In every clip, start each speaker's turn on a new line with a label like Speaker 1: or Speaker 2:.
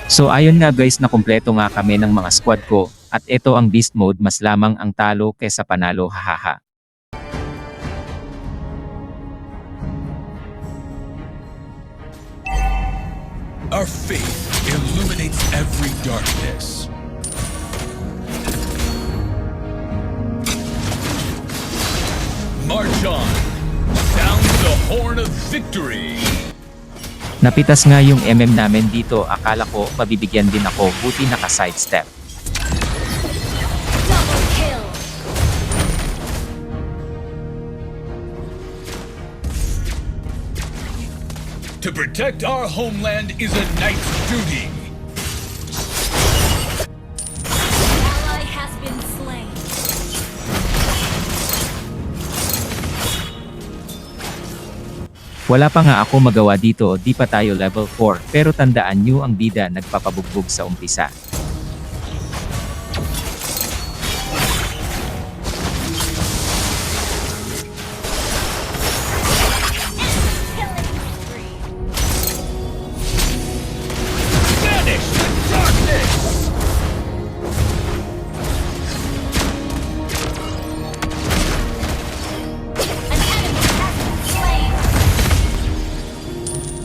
Speaker 1: So ayun nga guys, na kumpleto nga kami ng mga squad ko, at ito ang beast mode, mas lamang ang talo kesa panalo, hahaha.
Speaker 2: Our faith illuminates every darkness. March on! Sound the horn of victory!
Speaker 1: Napitas nga yung namin dito, akala ko pabibigyan din ako, buti naka-sidestep.
Speaker 3: Double kill.
Speaker 2: To protect our homeland is a knight's duty.
Speaker 3: Ally has been slain.
Speaker 1: Wala pa nga ako magawa dito, di pa tayo level 4, pero tandaan nyo ang bida nagpapabugbog sa umpisa.
Speaker 3: Killing spree.
Speaker 2: Banish the darkness!
Speaker 3: An enemy has been slain.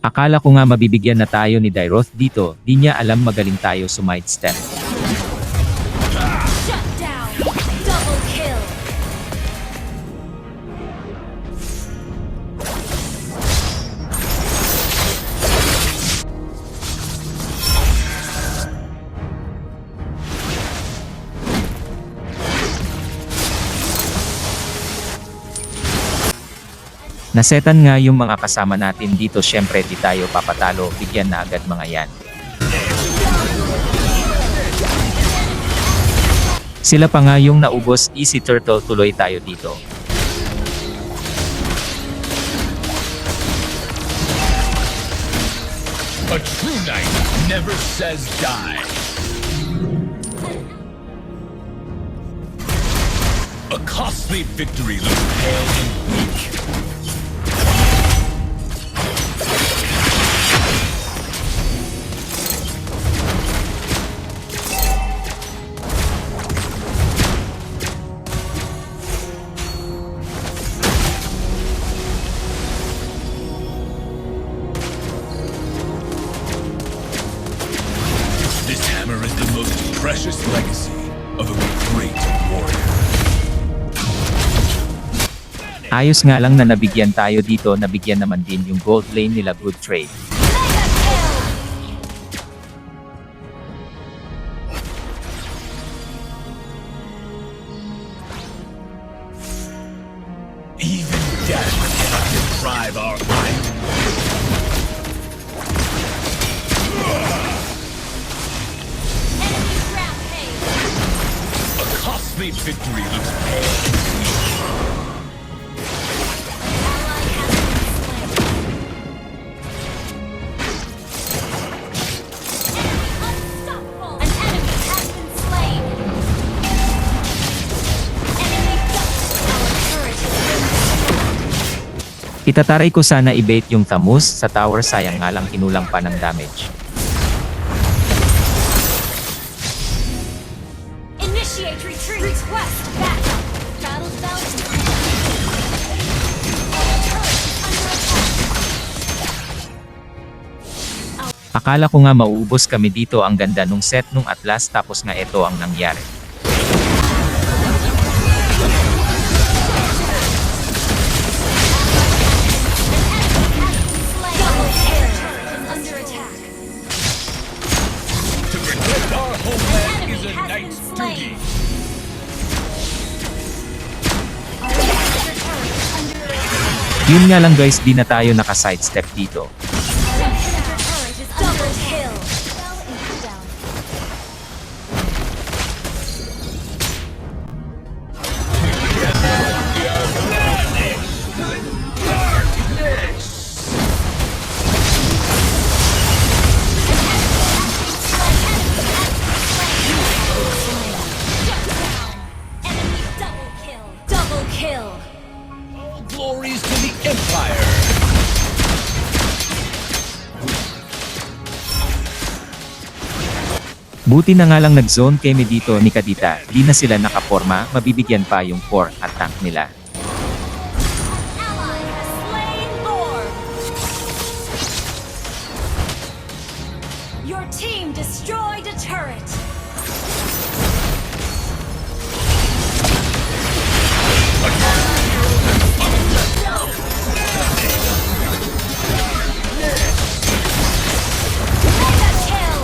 Speaker 1: Akala ko nga mabibigyan na tayo ni Dairoth dito, di niya alam magaling tayo sumidestep.
Speaker 3: Shut down. Double kill.
Speaker 1: Nasetan nga yung mga kasama natin dito, syempre di tayo papatalo, bigyan na agad mga yan. Sila pa nga yung naubos, easy turtle, tuloy tayo dito.
Speaker 2: A true knight never says die. A costly victory looks pale and weak. This hammer is the most precious legacy of a great warrior.
Speaker 1: Ayos nga lang na nabigyan tayo dito, nabigyan naman din yung gold lane nila, good trade.
Speaker 2: Even death cannot deprive our mind.
Speaker 3: Enemy rampage.
Speaker 2: A costly victory looks pale and weak.
Speaker 3: Ally has been slain. Unstoppable. An enemy has been slain. Enemy double. Our turret has been destroyed.
Speaker 1: Itataray ko sana i-bait yung Thamus sa tower, sayang nga lang kinulang pa ng damage.
Speaker 3: Initiate retreat. Request backup. Battle belt. Our turret is under attack.
Speaker 1: Akala ko nga mauubos kami dito, ang ganda nung set nung Atlas, tapos nga ito ang nangyari.
Speaker 3: Double kill. Turret is under attack.
Speaker 2: To protect our homeland
Speaker 3: Enemy
Speaker 2: is a
Speaker 3: has
Speaker 2: knight's
Speaker 3: been slain.
Speaker 2: duty.
Speaker 3: Our inhibitor turret is under attack.
Speaker 1: Yun nga lang guys, di na tayo naka-sidestep dito.
Speaker 3: Our inhibitor turret is double kill. Spell and cooldown. Enemy double kill. Double kill.
Speaker 2: All glories to the Empire.
Speaker 1: Buti na nga lang nag-zone keme dito ni Kadita, di na sila nakaporma, mabibigyan pa yung core at tank nila.
Speaker 3: Ally has slain Lord. Your team destroyed a turret. Mega kill.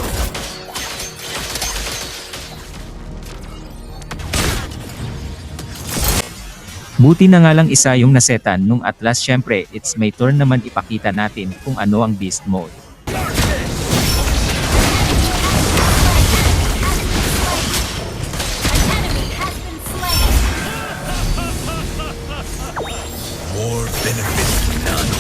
Speaker 1: Buti na nga lang isa yung nasetan nung Atlas, syempre it's may turn naman ipakita natin kung ano ang beast mode.
Speaker 3: An enemy has been slain.
Speaker 2: War benefits none.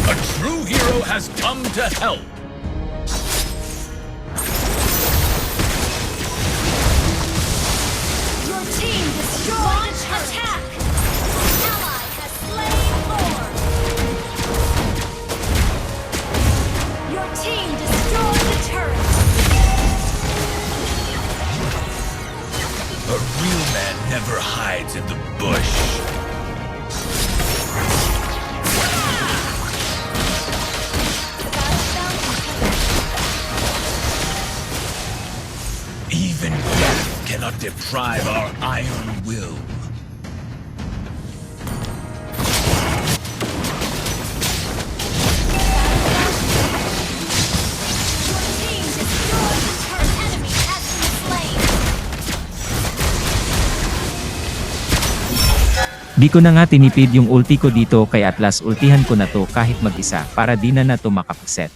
Speaker 2: A true hero has come to help.
Speaker 3: Your team destroyed a attack. Ally has slain Lord. Your team destroyed the turret.
Speaker 2: A real man never hides in the bush. Even death cannot deprive our iron will.
Speaker 3: Your team destroyed the turret. Enemy has been slain.
Speaker 1: Di ko na nga tinipid yung ulti ko dito kay Atlas, ultihan ko na to kahit mag-isa para di na to makapaset.